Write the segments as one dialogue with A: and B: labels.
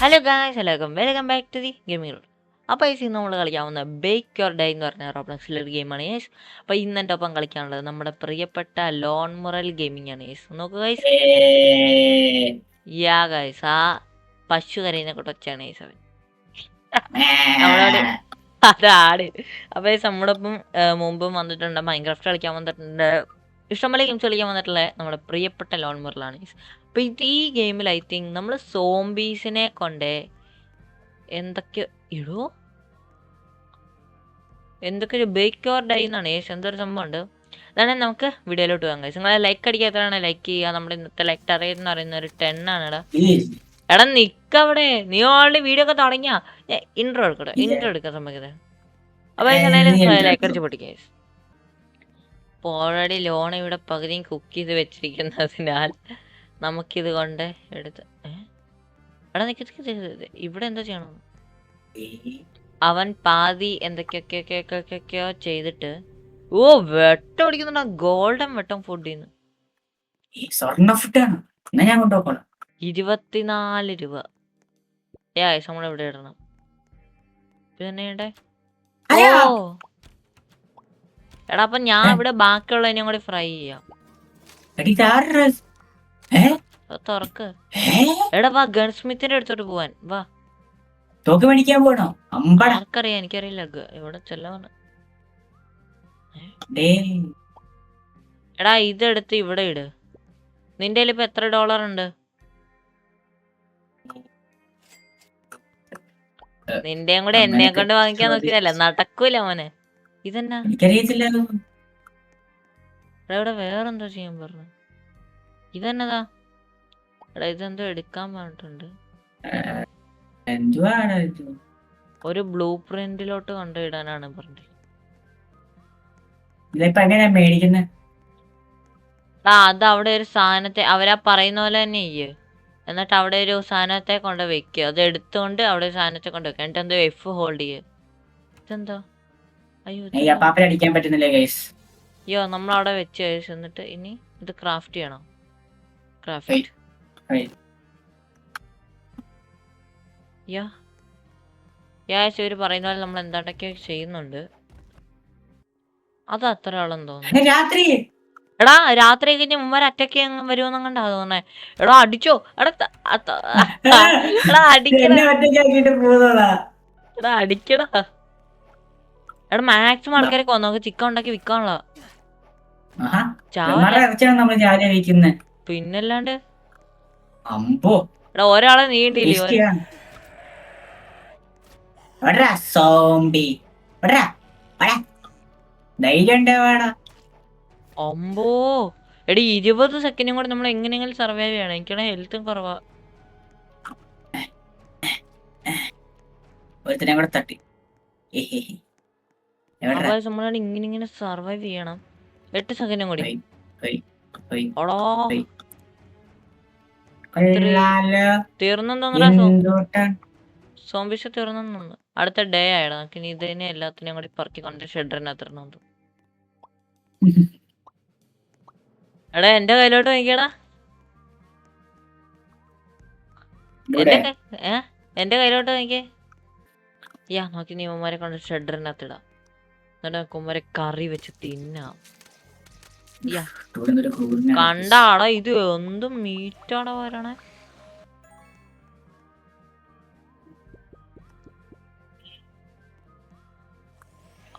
A: Hello guys, welcome back to the gaming route. അപ്പോൾ ഇന്ന് നമ്മൾ കളിക്കാവുന്ന ബേക്ക് യോർ ഡേ എന്ന് പറഞ്ഞ റോബ്ലക്സിലൊരു ഗെയിമാണ് യേസ്. അപ്പോൾ ഇന്നെൻ്റെ ഒപ്പം കളിക്കാനുള്ളത് നമ്മുടെ പ്രിയപ്പെട്ട ലോൺ മുറൽ ഗെയിമിംഗ് ആണ് യേസ്. നോക്കുക ഗൈസ്, യാ ഗൈസ്, ആ പശു കരയുന്ന കൊട്ടൊച്ചാണ് യേസ് അവൻ. നമ്മളോട് അതാണ്. അപ്പോൾ യേസ് നമ്മളിപ്പം മുമ്പും വന്നിട്ടുണ്ട്, മൈൻക്രാഫ്റ്റ് കളിക്കാൻ വന്നിട്ടുണ്ട്, ഇഷ്ടംപോലെ ഗെയിംസ് കളിക്കാൻ വന്നിട്ടുള്ള നമ്മുടെ പ്രിയപ്പെട്ട ലോൺ മുറലാണ് യേസ്. അപ്പോൾ ഈ ഗെയിമിൽ ഐ തിങ്ക് നമ്മൾ സോംബീസിനെ കൊണ്ട് എന്തൊക്കെ ഇടോ എന്തൊക്കെ ബേക്ക് ഓർ ഡൈ എന്നാണ് ഏഷ്, എന്തൊരു സംഭവം ഉണ്ട്. അതാണ് നമുക്ക് വീഡിയോയിലോട്ട് പോകാം ഗൈസ്. നിങ്ങളെ ലൈക്ക് അടിക്കാത്തതാണ് ലൈക്ക് ചെയ്യുക. നമ്മുടെ ഇന്നത്തെ ലൈക്ക് ടാർഗറ്റ് എന്ന് പറയുന്ന ഒരു 10 ആണ്. എടാ നിക്കവിടെ, നീ ഓൾറെഡി വീഡിയോ ഒക്കെ തുടങ്ങിയ ഇൻട്രോ എടുക്കാൻ സമയത്ത്. അപ്പൊ ലൈക്ക് അടിച്ച് പൊട്ടിക്കുക. അപ്പോൾ ഓൾറെഡി ലോൺ ഇവിടെ പകുതിയും കുക്ക് ചെയ്ത് വെച്ചിരിക്കുന്നതിനാൽ നമുക്കിത് കൊണ്ട് എടുത്ത് എടാ നിക്ക് ഇവിടെ എന്താ ചെയ്യണം? അവൻ പാതി എന്തൊക്കെയൊക്കെയോ ചെയ്തിട്ട് ഓ വെട്ടം അടിക്കുന്നുണ്ട്. ഗോൾഡൻ വെട്ടം ഫുഡിന്ന് 24 രൂപ. നമ്മളെവിടെ ഇടണം പിന്നെ? ഓ എടാ, അപ്പൊ ഞാൻ ഇവിടെ ബാക്കിയുള്ളതിനെ കൂടി ഫ്രൈ ചെയ്യാം. തുറക്ക്. എടാ വാ, ഗൺ സ്മിത്തിന്റെ അടുത്തോട്ട് പോവാൻ വാ.
B: തോക്ക് മേടിക്കാൻ പോണോ?
A: ആർക്കറിയാം, എനിക്കറിയില്ല ഇവിടെ ചെല്ലവണ്. എടാ ഇതെടുത്ത് ഇവിടെ ഇട്. നിന്റെ കയ്യിൽ ഇപ്പൊ എത്ര ഡോളർ ഉണ്ട്? നിന്റെയും കൂടെ എന്നെ കൊണ്ട് വാങ്ങിക്കാൻ നോക്കിയതല്ല, നടക്കൂല മോനെ. ഇതെന്നാ ഇവിടെ വേറെന്തോ ചെയ്യാൻ പറഞ്ഞു. ഇതെന്നതാ? എടാ ഇതെന്തോ എടുക്കാൻ പറഞ്ഞിട്ടുണ്ട്. ഒരു ബ്ലൂ പ്രിന്റിലോട്ട് കൊണ്ടുപോയിടാനാണ് പറഞ്ഞത്. അത് അവിടെ ഒരു സാധനത്തെ അവരാ പറയുന്ന പോലെ തന്നെ ചെയ്യ്. എന്നിട്ട് അവിടെ ഒരു സാധനത്തെ കൊണ്ട് വെക്കുക. അത് എടുത്തുകൊണ്ട് അവിടെ ഒരു സാധനത്തെ കൊണ്ട് വെക്കുക. എന്നിട്ട് എന്തോ F ഹോൾഡ് ചെയ്യ്. ഇതെന്തോ? അയ്യോ നമ്മളവിടെ വെച്ച് കഴിച്ചു. എന്നിട്ട് ഇനി ഇത് ക്രാഫ്റ്റ് ചെയ്യണം. ക്രാഫ്റ്റ് ഇവര് പറയുന്ന പോലെ നമ്മൾ എന്താണ്ടൊക്കെ ചെയ്യുന്നുണ്ട്. അത് അത്ര ആളെന്ന് തോന്നുന്നു. എടാ രാത്രി കഴിഞ്ഞ് മുമ്പ് അറ്റക്ക് വരുമെന്നും കണ്ടാ തോന്നേ. എടാ അടിച്ചോ? എടാ അടിക്കടാ. എടാ മാക്സിമം ആൾക്കാരെ കൊന്നോക്ക്, ചിക്കൻ ഉണ്ടാക്കി വിൽക്കാനുള്ള. പിന്നല്ലാണ്ട് എടാ ഒരാളെ നീണ്ടില്ലേ? അമ്പോ എടി 20 സെക്കൻഡും കൂടെ നമ്മൾ എങ്ങനെയെങ്കിലും സർവൈവ് ചെയ്യണം. എനിക്കാണെ ഹെൽത്തും കുറവാ. നമ്മളാണ് ഇങ്ങനെ സർവൈവ് ചെയ്യണം. 8 സെക്കൻഡും കൂടി. തീർന്നെന്തോന്നാ? സോംബീസ് തീർന്നു. അടുത്ത ഡേ ആയിടാ. നമുക്ക് ഇനി ഇതിനെ എല്ലാത്തിനെയും കൂടി പറക്കി കൊണ്ട് ഷെഡറിനകത്തിടണം. എടാ എന്റെ കയ്യിലോട്ട് നോക്കിയടാ. എന്റെ കയ്യിലോട്ട് നോക്കിയേ. നോക്കി നിയമന്മാരെ കൊണ്ട് ഷെഡറിനകത്തിടാം. എന്നിട്ട് കുമ്മരെ കറി വെച്ച് തിന്നാം. കണ്ടാടാ ഇത് എന്തും മീറ്റാടാ വരണേ.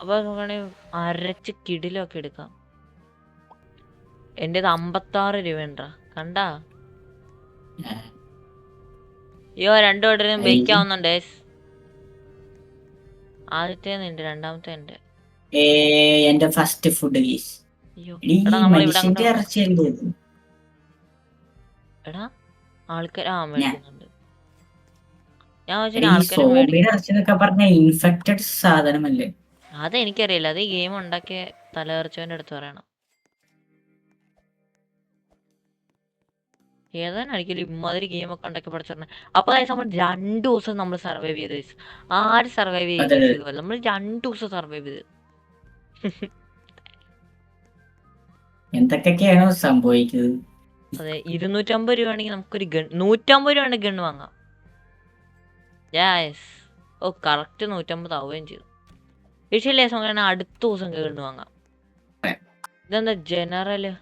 A: അപ്പൊ അരച്ച് കിടിലൊക്കെ എടുക്കാം. എന്റേത് 56 രൂപ. കണ്ടാ? രണ്ടു ഓർഡറിനും ബേക്കാവുന്നുണ്ട്. ആദ്യത്തെ നിന്റെ, രണ്ടാമത്തെ എന്റെ
B: ഫസ്റ്റ് ഫുഡ്.
A: എടാ ആൾക്കാർ മേടിക്കുന്നുണ്ട്. അതെനിക്കറിയില്ല. അത് ഈ ഗെയിം ഉണ്ടാക്കിയ തലതെറിച്ചവന്റെ അടുത്ത് പറയണം. ഏതായിരിക്കും ഇമ്മാതിരി ഗെയിം ഒക്കെ ഉണ്ടാക്കി പഠിച്ചിരുന്നെ. അപ്പൊ നമ്മൾ 2 ദിവസം നമ്മൾ സർവൈവ് ചെയ്ത്. ആര് സർവൈവ് ചെയ്ത്? നമ്മൾ 2 ദിവസം സർവൈവ് ചെയ്ത്.
B: എന്തൊക്കെയാണോ സംഭവിക്കുന്നത്?
A: അതെ, 250 രൂപയാണെങ്കിൽ നമുക്കൊരു ഗൺ, 150 രൂപ ഗൺ വാങ്ങാം. യെസ്. ഓ കറക്റ്റ് 150 ആവുകയും ചെയ്തു. വിഷയല്ലേ സമയം അടുത്ത ദിവസം കേൾന്നു വാങ്ങാം. ഇതെന്താ ജനറല്?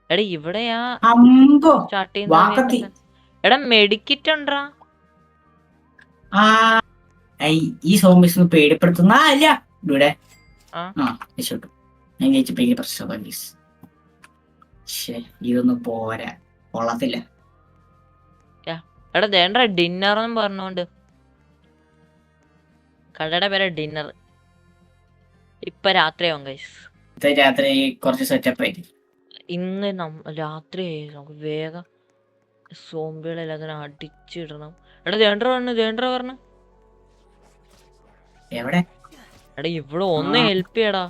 A: എടാ ഇവിടെയാ
B: അമ്പോ
A: സ്റ്റാർട്ട്
B: വാക്കത്തി.
A: ചെയ്യുന്ന. എടാ മെഡിക്കിറ്റ് ഉണ്ടാ?
B: ആ ഈ സോംബീസ് പേടിപ്പെടുത്തുന്ന അല്ല ഇവിടെ.
A: ആ
B: രക്ഷപ്പെട്ടു. ഞാൻ കഴിച്ച ഭയങ്കര പ്രശ്നം. ഇതൊന്നും പോരാ, കൊള്ളത്തില്ല.
A: എടാ ദേണ്ട ഡിന്നർ എന്ന് പറഞ്ഞോണ്ട് കടയുടെ പേര് ഡിന്നർ. ഇപ്പൊ രാത്രിയാവും ഗൈസ്.
B: രാത്രി കുറച്ച് സെറ്റപ്പ് ആയിരിക്കും.
A: ഇന്ന് രാത്രി നമുക്ക് വേഗം സോംബികളെല്ലാം അതിനെ അടിച്ചിടണം. എടാ ദേണ്ട പറഞ്ഞു.
B: എവിടെ?
A: എടാ ഇവിടെ ഒന്ന് ഹെൽപ്പ് ചെയ്യടാ.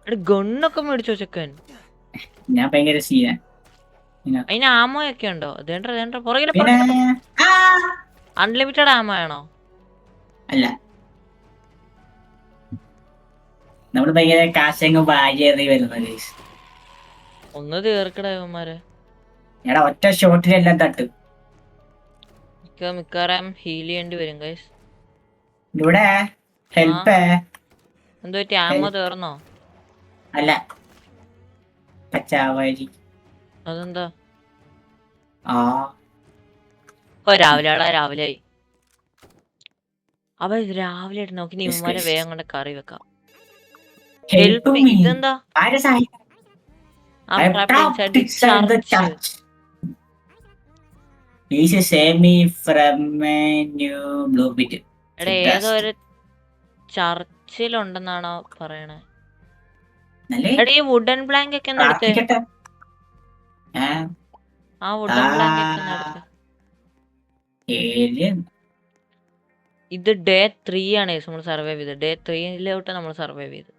A: എടാ ഗണ്ണൊക്കെ മേടിച്ചോ ചെക്കൻ?
B: ഞാൻ ഭയങ്കര സീന.
A: അതിന് ആമോ ഒക്കെ ഉണ്ടോ? ദേണ്ട പുറകിലെ
B: ആ!
A: അൺലിമിറ്റഡ് ആമോ ആണോ?
B: അല്ല, നമ്മള് ഭയങ്കര കാശങ്ങ് വാരി വരുന്നത്.
A: ഒന്ന് തീർക്കടാ ഇവന്മാരെ.
B: എടാ ഒറ്റ ഷോട്ടിലെല്ലാം തട്ടും.
A: മിക്കവാറും ഹീൽ ചെയ്യേണ്ടി വരും ഗൈസ്.
B: ഇവിടെ ഹെൽപ്പ്.
A: എന്തോ പറ്റി? ആമോ തീർന്നോ?
B: അല്ല, പച്ചാവരി.
A: അതെന്താ?
B: ഓ
A: രാവിലെ ആയി. അപ്പൊ രാവിലെ ആയിട്ട് നോക്കി ഇവന്മാരെ വേഗം കൊണ്ട് കറി വെക്കാം. ഇതെന്താ? എടാ ഏതോ ഒരു ചർച്ചിലുണ്ടെന്നാണോ പറയണേ? എടാ ഈ വുഡൻ പ്ലാങ്ക് ഒക്കെ ഒന്ന് എടുത്തേ. ആ വുഡൻ പ്ലാങ്ക് ഒക്കെ ഒന്ന് എടുത്തേ. ഇത് ഡേ 3 ആണ് നമ്മൾ സർവൈവ് ചെയ്തത്. ഡേ 3 നമ്മൾ സർവൈവ് ചെയ്ത്.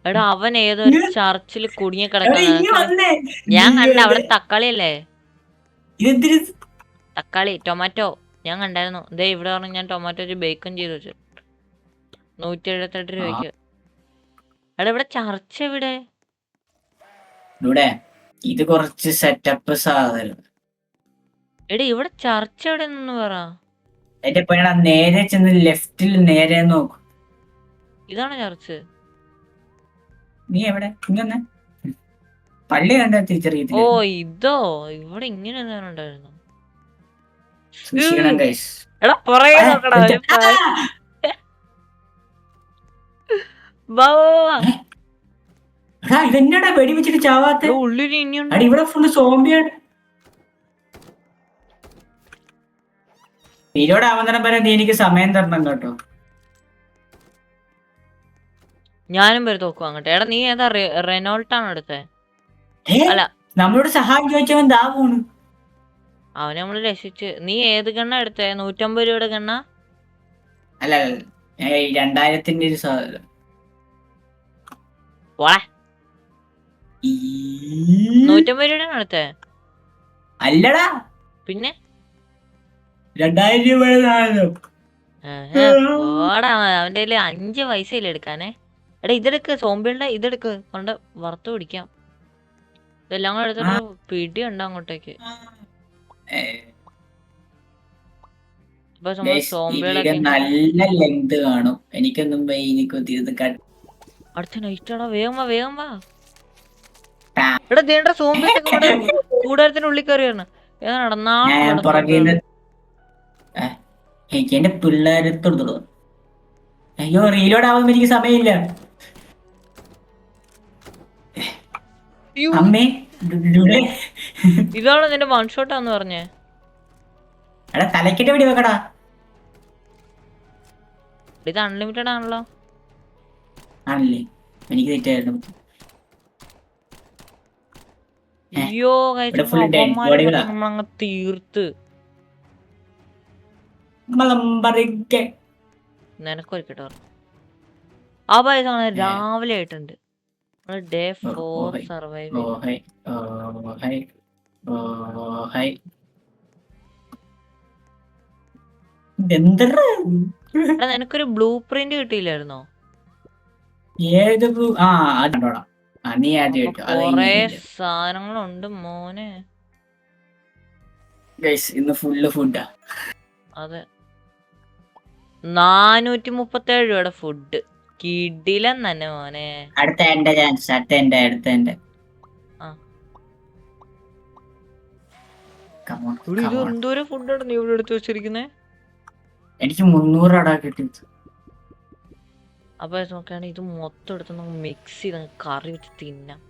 A: എടാ അവൻ ഏതൊരു ചർച്ചിൽ കുടുങ്ങി കിടക്കുന്ന ഞാൻ കണ്ട. അവിടെ തക്കാളി അല്ലേ? തക്കാളി ടൊമാറ്റോ ഞാൻ കണ്ടായിരുന്നു. ദേ ഇവിടെ പറഞ്ഞ ഞാൻ ടൊമാറ്റോ വെച്ച് ബേക്കൺ ചെയ്ത് വെച്ചു 178 രൂപയ്ക്ക്. എടാ ഇവിടെ ചർച്ച എവിടെ?
B: ഇത് കുറച്ച് സെറ്റപ്പ് സാധനം.
A: എടാ ഇവിടെ ചർച്ച എവിടെ നിന്ന് പറ.
B: നേരെ ചെന്ന് ലെഫ്റ്റിൽ നേരെ നോക്കൂ.
A: ഇതാണ് ചർച്ച്.
B: നീ എവിടെ? പള്ളി കണ്ട തിരിച്ചറിയത്തില്ല.
A: ഓ ഇതോ ഇവിടെ ഇങ്ങനെ ഉണ്ടായിരുന്നു. എടാ പുറകെ നോക്കടാ.
B: ഇതെന്നടാ വെടി വെച്ചിട്ട് ചാവാത്ത?
A: ഉള്ളിൽ ഇനിയുണ്ട്.
B: ഇവിടെ ഫുള്ള് സോംബിയാണ്. ഇതിലൂടെ ആവുന്നതിനെ പറയാൻ നീ എനിക്ക് സമയം തരണം കേട്ടോ.
A: ഞാനും പേര് തോക്കും അങ്ങോട്ടെ. എടാ നീ ഏതാ റെനോൾട്ടാണോ എടുത്തേ? അല്ല
B: നമ്മളോട് സഹായം ചോദിച്ചവൻ ദാ പോണു.
A: അവനെ നമ്മള് രക്ഷിച്ച്. നീ ഏത് ഗണ്ണ എടുത്തേ? 150 രൂപയുടെ ഗണ്ണ?
B: അല്ല 2000-ന്റെ ഒരു സാധനം.
A: 150 രൂപയുടെ എടുത്തേ?
B: അല്ലടാ
A: പിന്നെ
B: 2000 രൂപയുടെ സാധനം.
A: അവന്റെ 5 പൈസയില്ല എടുക്കാനേ. എടാ ഇതെടുക്ക്, സോംബികളുടെ ഇതെടുക്ക്, കൊണ്ട് വറുത്ത് പിടിക്കാം. ഇതെല്ലാം കൂടെ എടുത്തിട്ട് പിടി ഉണ്ടോ അങ്ങോട്ടേക്ക്.
B: നല്ല ലെങ്ത് കാണും. എനിക്കൊന്നും
A: അടുത്ത നൈറ്റാടാ. വേഗം വാ. എടാ ദേണ്ട സോംബിയൊക്കെ കൂടാരത്തിനുള്ളിൽ കയറിയാണ്.
B: എനിക്ക് എന്റെ പിള്ളേരത്തോട് അയ്യോ റീലോഡ് ആവുമ്പോ എനിക്ക് സമയമില്ല. അമ്മേ
A: ഇതാണ് നിന്റെ വൺ ഷോട്ടാന്ന് പറഞ്ഞേ.
B: എടാ തലക്കിട്ട് വെടി വെക്കടാ.
A: ഇത് അൺലിമിറ്റഡ് ആണല്ലോ.
B: ആണല്ലേ? എനിക്ക് തെറ്റായിരുന്നു.
A: അയ്യോ നമ്മളങ്ങ് തീർത്ത്. നിനക്കൊരിക്കട്ടെ ആ പൈസ രാവിലെ ആയിട്ടുണ്ട്. Day 4 survive. നിനക്കൊരു ബ്ലൂ പ്രിന്റ് കിട്ടിയില്ലായിരുന്നോ?
B: ഏത്
A: കൊറേ സാധനങ്ങളുണ്ട് മോനെ.
B: ഗൈസ് ഇന്ന് ഫുള്ള് ഫുഡാ.
A: അതെ 437 രൂപയുടെ ഫുഡ് കിടിലൻ തന്നെ മോനെ.
B: അടുത്ത എന്റെ ചാൻസ്. അടുത്ത എന്റെ
A: ആ
B: Come on,
A: ഇവിടെ ഇത്
B: come on.
A: എന്തോരം ഫുഡാണ് നീ ഇവിടെ എടുത്ത് വെച്ചിരിക്കുന്നേ.
B: എനിക്ക് 300 അടാ കിട്ടി.
A: അപ്പൊ നോക്കുകയാണെങ്കിൽ ഇത് മൊത്തം എടുത്ത് നമുക്ക് മിക്സ് ചെയ്ത് കറി വെച്ച് തിന്നാം.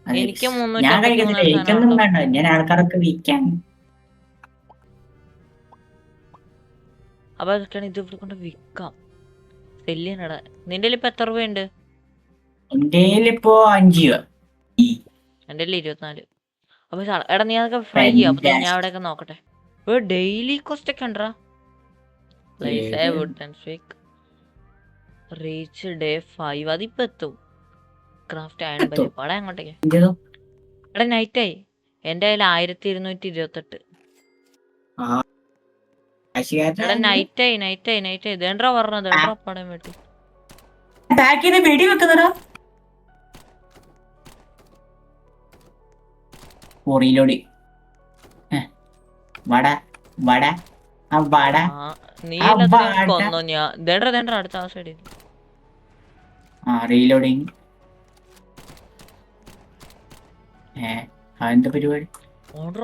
B: അതെ,
A: എനിക്ക്
B: ഞാൻ
A: 353
B: കഴിക്കത്തില്ല, എനിക്കൊന്നും വേണ്ട, ഞാൻ ആൾക്കാർക്ക് വിൽക്കാൻ.
A: അപ്പൊ അതൊക്കെയാണ് ഇത് ഇവിടെ കൊണ്ട് വിൽക്കാം. സെല്ലിനടാ. നിന്റെ ഇപ്പൊ എത്ര രൂപയുണ്ട്?
B: എന്റെ ഇപ്പോ 5 രൂപ.
A: എൻ്റെ 24. അപ്പൊ എടാ നീ അതൊക്കെ ഫ്രൈ ചെയ്യാം. അപ്പൊ ഞാൻ അവിടെയൊക്കെ നോക്കട്ടെ. ഡെയിലി കോസ്റ്റ് ഒക്കെ ഉണ്ടോ? റീച്ച് ഡേ 5 അതിപ്പോ എത്തും. ക്രാഫ്റ്റ് അയൺ ബല്ല് പാടാ അങ്ങോട്ടേക്ക്. എടാ നൈറ്റായി. എൻ്റെ കയ്യിൽ 1228. എടാ നൈറ്റായി. ദേണ്ടാ പറഞ്ഞത് പടം വെട്ടി
B: വെടി വെക്കുന്നടാ. റീലോഡ്. വട വട ആ വട.
A: നീ എല്ലാത്തിനും കൊന്നോ? ഞാൻ ദേണ്ടാ അടുത്ത ആ സൈഡിൽ.
B: റീലോഡിങ്. അതെന്താ പരിപാടി?
A: ഓണ്ടർ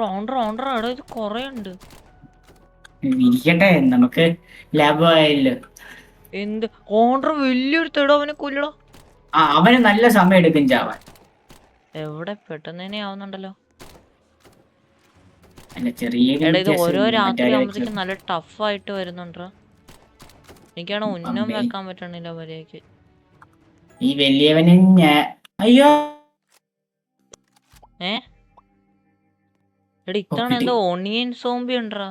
A: എടാ ഇത് കൊറേ ഉണ്ട്.
B: ഇരിക്കട്ടെ, നമുക്ക് ലാഭമായല്ലോ.
A: എന്ത് ഓണ്ടർ വലിയൊരു തെടോ, അവനെ കൊല്ലടോ.
B: അവന് നല്ല സമയം എടുക്കും ചാവാൻ.
A: എവിടെ പെട്ടെന്ന് തന്നെ ആവുന്നുണ്ടല്ലോ.
B: അല്ല ചെറിയ
A: എടാ ഇത് ഓരോ രാത്രി ആവുമ്പോഴത്തേക്കും നല്ല ടഫ് ആയിട്ട് വരുന്നുണ്ടോ. എനിക്കാണ് ഉന്നം വെക്കാൻ പറ്റണില്ല വരെയൊക്കെ.
B: ഈ വലിയവന് അയ്യോ
A: എടാ ഇത്തവണ എന്തോ ഒണിയൻ സോംബി ഉണ്ടോ?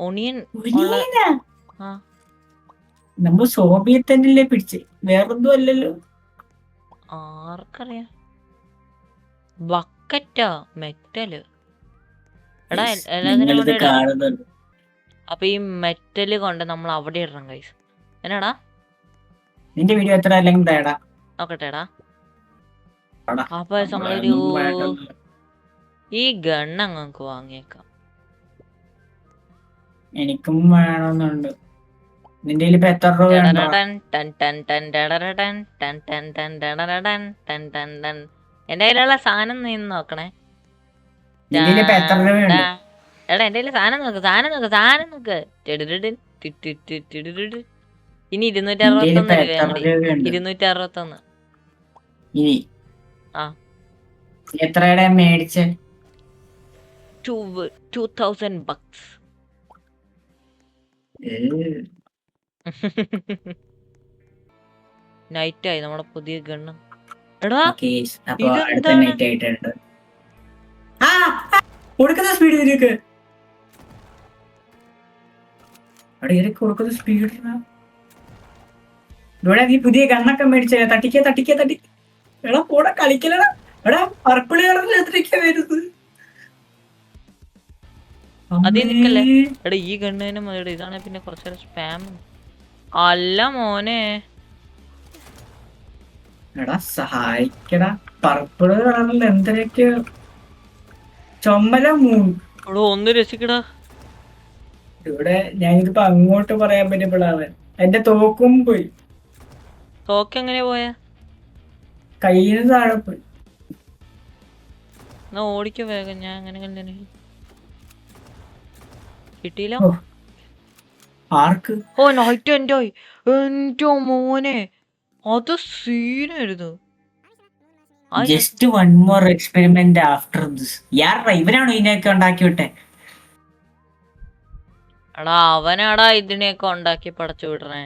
A: ഒണിയൻ
B: നമ്മ സോംബിയെ തന്നെയല്ലേ പിടിച്ച്, വേറൊന്നും അല്ലല്ലോ.
A: ആർക്കറിയാം. ബക്കറ്റാ മെറ്റല്. എടാ എല്ലാത്തിനും. അപ്പൊ ഈ മെറ്റല് കൊണ്ട് നമ്മൾ അവിടെ ഇടണം ഗൈസ്. എന്നാടാ
B: നിന്റെ വീഡിയോ എത്ര അല്ലെങ്കിൽ
A: നോക്കട്ടെടാ. അപ്പൊ നമ്മളൊരു ഈ ഗണ്ണ് അങ്ങ് വാങ്ങിയേക്കാം.
B: എനിക്കും വേണമെന്നുണ്ട്. നിന്റെ ഇപ്പൊ എത്ര രൂപ?
A: എന്റെ കയ്യിലുള്ള സാധനം നീ നോക്കണേ. എടാ എന്റെ കയ്യില് സാധനം നോക്ക്. ഇനി 261.
B: ഇനി എത്രയുടെ മേടിച്ച്?
A: 2000 bucks. നൈറ്റായി നമ്മുടെ പുതിയ ഗണ്ണ്. എടാ
B: സ്പീഡ് ഇവിടെ നീ പുതിയ ഗണ്ണൊക്കെ മേടിച്ച തട്ടിക്ക. എടാ കൂടെ കളിക്കലടാ. എടാ പർപ്പിൾ കളറിൽ എത്രയൊക്കെയാ വരുന്നത്.
A: അതേ നിക്കല്ലേ. എടാ ഈ ഗണ്ണിന് മതി. ഇതാണ് പിന്നെ കുറച്ചേരം സ്പാം അല്ല മോനെ.
B: എടാ സഹായിക്കടാ. പർപ്പിൾ കളറിൽ എന്തൊക്കെയാ ചുമല
A: ഇവിടെ ഒന്ന് രസിക്കടാ.
B: ഇവിടെ ഞാനിതിപ്പോ അങ്ങോട്ട് പറയാൻ പറ്റപ്പെടാവൻ എന്റെ തോക്കും പോയി.
A: തോക്കെങ്ങനെ പോയാ?
B: കയ്യിൽ നിന്ന് താഴെ പോയി.
A: എന്നാ ഓടിക്കോ വേഗം. ഞാൻ അങ്ങനെ കല്യാണം കിട്ടിയില്ല.
B: ആർക്ക്?
A: ഓ നൈറ്റ് എന്റെ മോനെ അത് സീനായിരുന്നു.
B: Just one more experiment after this. ഇവനാണോ ഇതിനെയൊക്കെ ഉണ്ടാക്കി വിട്ടെ?
A: എടാ അവനാടാ ഇതിനെയൊക്കെ ഉണ്ടാക്കി പടച്ചു വിടണേ.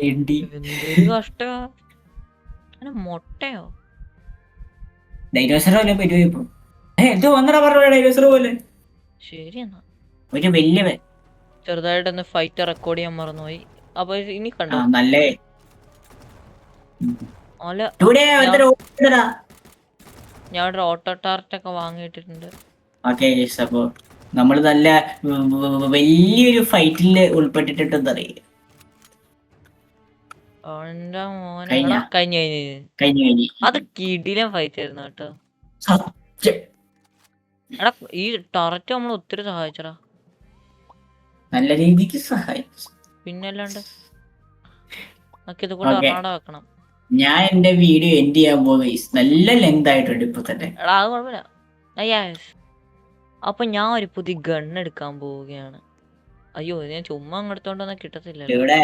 A: എന്തൊരു കഷ്ട. മൊട്ടയോ
B: ഡൈനോസറോ പറ്റുമോ? എന്തോ ഒന്നട പറഞ്ഞ ഡൈനോസർ പോലെ.
A: ശരി എന്നാ
B: ഒരു വലിയവൻ.
A: ചെറുതായിട്ടൊന്ന് ഫൈറ്റ് റെക്കോർഡ് ചെയ്യാൻ മറന്നുപോയി. അപ്പൊ ഇനി കണ്ടോ
B: നല്ലേ.
A: ഞാൻ ഒരു ഓട്ടോ ടാർട്ടൊക്കെ വാങ്ങിയിട്ടുണ്ട്.
B: അപ്പൊ നമ്മള് നല്ല വലിയൊരു ഫൈറ്റില് ഉൾപ്പെട്ടിട്ടുണ്ടെന്ന് അറിയില്ല.
A: കഴിഞ്ഞു. അത് കിടിലൻ ഫൈറ്റ് ആയിരുന്നു കേട്ടോ. എടാ ഈ ടററ്റ് നമ്മൾ ഒത്തിരി സഹായിച്ചടാ.
B: നല്ല രീതിക്ക് സഹായിച്ചു.
A: പിന്നല്ലാണ്ട് നമുക്ക് ഇത് കൂടെ
B: Okay.
A: ഒരെണ്ണം വെക്കണം.
B: ഞാൻ എന്റെ വീഡിയോ എൻഡ് ചെയ്യാൻ പോകുന്ന നല്ല ലെങ്ത് ആയിട്ടുണ്ട് ഇപ്പൊ തന്നെ.
A: എടാ അത് കുഴപ്പമില്ല. അപ്പൊ ഞാൻ ഒരു പുതിയ ഗൺ എടുക്കാൻ പോവുകയാണ്. അയ്യോ ഞാൻ ചുമ്മാ അങ്ങെടുത്തോണ്ടൊന്നും കിട്ടത്തില്ലല്ലോ.
B: ഇവിടെ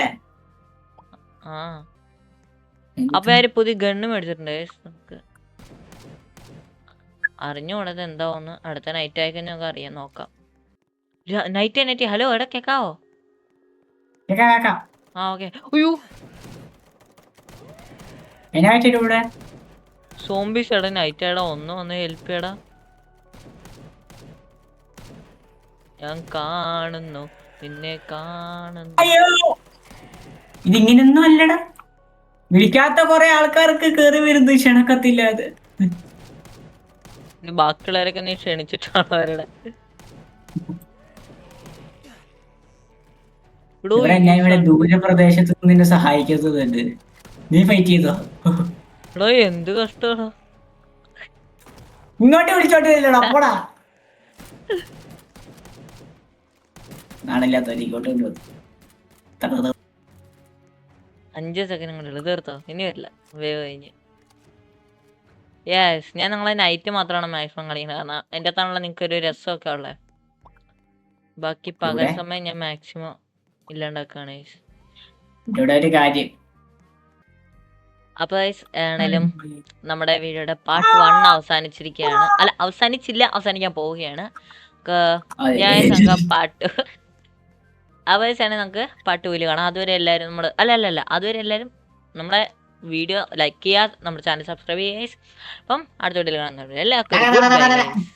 A: ആ അപ്പൊ ഞാൻ ഒരു പുതിയ ഗണ്ണ് മേടിച്ചിട്ടുണ്ട് guys. നമുക്ക് അറിഞ്ഞുകൂടത് എന്താവുന്ന് അടുത്ത നൈറ്റ് ആയി കഴിഞ്ഞാൽ നമുക്ക് അറിയാൻ നോക്കാം. നൈറ്റ് ഹലോ എടാ കേക്കാവോ? ആ ഓക്കെ. അയ്യോ
B: ഇവിടെ
A: സോംബീസ് എടാ നൈറ്റ് എടാ ഒന്ന് ഹെൽപ്പ് ചെയ്യടാ. ഞാൻ കാണുന്നു നിന്നെ കാണുന്നു.
B: അയ്യോ ഇതിങ്ങനൊന്നും അല്ലടാ. വിളിക്കാത്ത കൊറേ ആൾക്കാർക്ക് കേറി വരുന്നു ക്ഷണക്കത്തില്ലാതെ.
A: ബാക്കിയുള്ളവരൊക്കെ നീ ക്ഷണിച്ചിട്ടാണ് അവരുടെ.
B: ഇവിടെ ദൂരപ്രദേശത്ത് നിന്നെ സഹായിക്കാത്തതുണ്ട്. നീ ഫൈറ്റ് ചെയ്തോ?
A: എടോ എന്ത് കഷ്ടമാണോ.
B: ഇങ്ങോട്ട് വിളിച്ചോട്ടില്ലടാ പോടാ. നാണില്ലാത്ത ഇങ്ങോട്ട്
A: 5 സെക്കൻഡ് കൊണ്ട് തീർത്തോ? ഇനി വരില്ല വേവ് കഴിഞ്ഞ്. യെസ് ഞാൻ നിങ്ങളെ നൈറ്റ് മാത്രമാണ് മാക്സിമം കളിക്കുന്നത്. കാരണം എൻ്റെ അടുത്താണല്ലോ നിങ്ങൾക്ക് ഒരു രസമൊക്കെ ഉള്ളത്. ബാക്കി പകൽ സമയം ഞാൻ മാക്സിമം ഇല്ലാണ്ടാക്കാണ്.
B: ഇവിടെ ഒരു കാര്യം.
A: അപ്പൊ ആണേലും നമ്മുടെ വീഡിയോയുടെ പാർട്ട് 1 അവസാനിച്ചിരിക്കുകയാണ്. അല്ല അവസാനിച്ചില്ല, അവസാനിക്കാൻ പോവുകയാണ്. ന്യായ സംഘം പാട്ട് അവസാനം നമുക്ക് പാട്ട് പോലും കാണാം. അതുവരെ എല്ലാവരും നമ്മൾ അതുവരെ എല്ലാവരും നമ്മുടെ വീഡിയോ ലൈക്ക് ചെയ്യുക, നമ്മുടെ ചാനൽ സബ്സ്ക്രൈബ് ചെയ്യുക. അപ്പം അടുത്ത വീഡിയോയിൽ കാണുന്നവർ എല്ലാവർക്കും